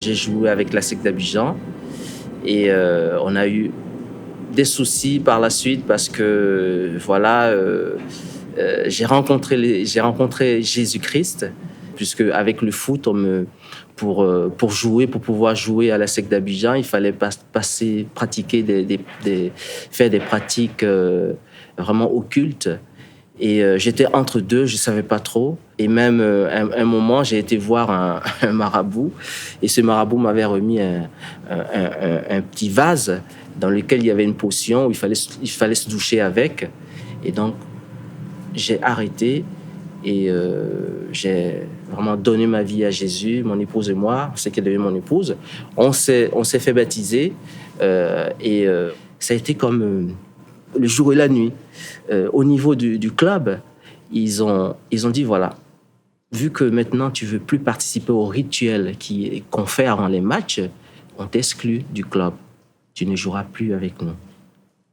J'ai joué avec la SEC d'Abidjan et on a eu des soucis par la suite parce que voilà, j'ai rencontré Jésus-Christ, puisque avec le foot, pour jouer, pour pouvoir jouer à la SEC d'Abidjan, il fallait pratiquer faire des pratiques vraiment occultes. Et j'étais entre deux, je ne savais pas trop. Et même, un moment, j'ai été voir un marabout. Et ce marabout m'avait remis un petit vase dans lequel il y avait une potion où il fallait se doucher avec. Et donc, j'ai arrêté et j'ai vraiment donné ma vie à Jésus, mon épouse et moi, c'est qu'elle devient mon épouse. On s'est fait baptiser et ça a été comme le jour et la nuit. Au niveau du club, ils ont dit, voilà, vu que maintenant tu veux plus participer au rituel qu'on fait avant les matchs, on t'exclut du club. Tu ne joueras plus avec nous.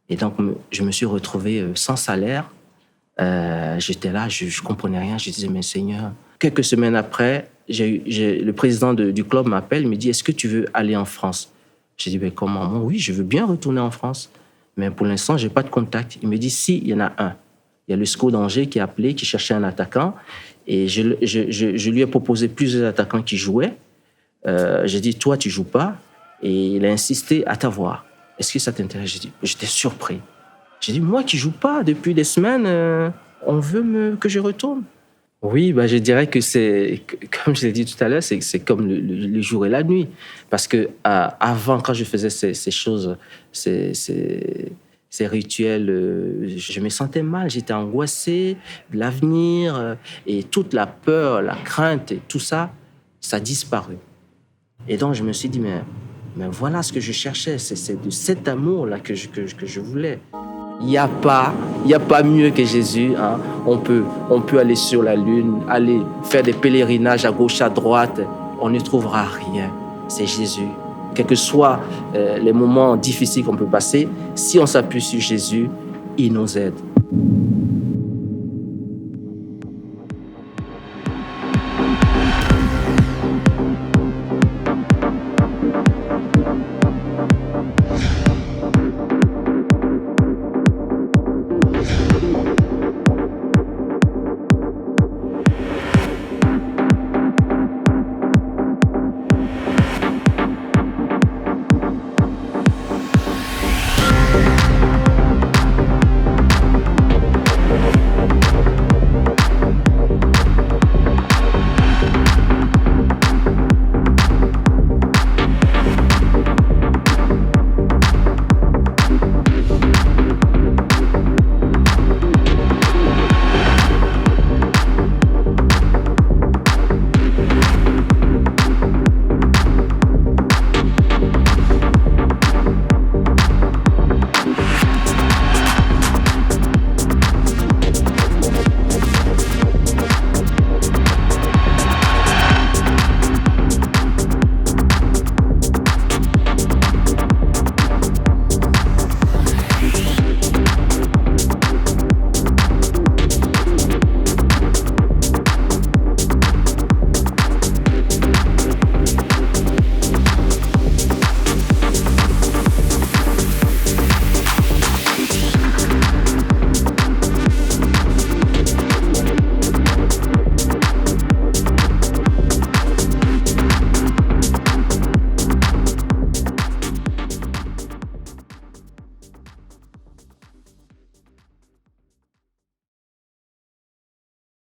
Et donc, je me suis retrouvé sans salaire. J'étais là, je comprenais rien. Je disais, mais Seigneur. Quelques semaines après, le président du club m'appelle, il me dit, est-ce que tu veux aller en France? J'ai dit, ben comment? Moi, oui, je veux bien retourner en France. Mais pour l'instant, je n'ai pas de contact. Il me dit, si, il y en a un. Il y a le SCO d'Angers qui a appelé, qui cherchait un attaquant. Et je lui ai proposé plusieurs attaquants qui jouaient. J'ai dit, toi, tu ne joues pas. Et il a insisté à t'avoir. Est-ce que ça t'intéresse? J'étais surpris. J'ai dit, moi qui ne joue pas depuis des semaines, on veut que je retourne. Oui, bah, je dirais que c'est, comme je l'ai dit tout à l'heure, c'est comme le jour et la nuit. Parce que avant, quand je faisais ces choses, ces rituels, je me sentais mal, j'étais angoissé de l'avenir et toute la peur, la crainte et tout ça, ça a disparu. Et donc, je me suis dit, mais voilà ce que je cherchais, c'est de cet amour-là que je voulais. Il n'y a pas mieux que Jésus. Hein. On peut aller sur la lune, aller faire des pèlerinages à gauche, à droite. On ne trouvera rien. C'est Jésus. Quels que soient les moments difficiles qu'on peut passer, si on s'appuie sur Jésus, il nous aide.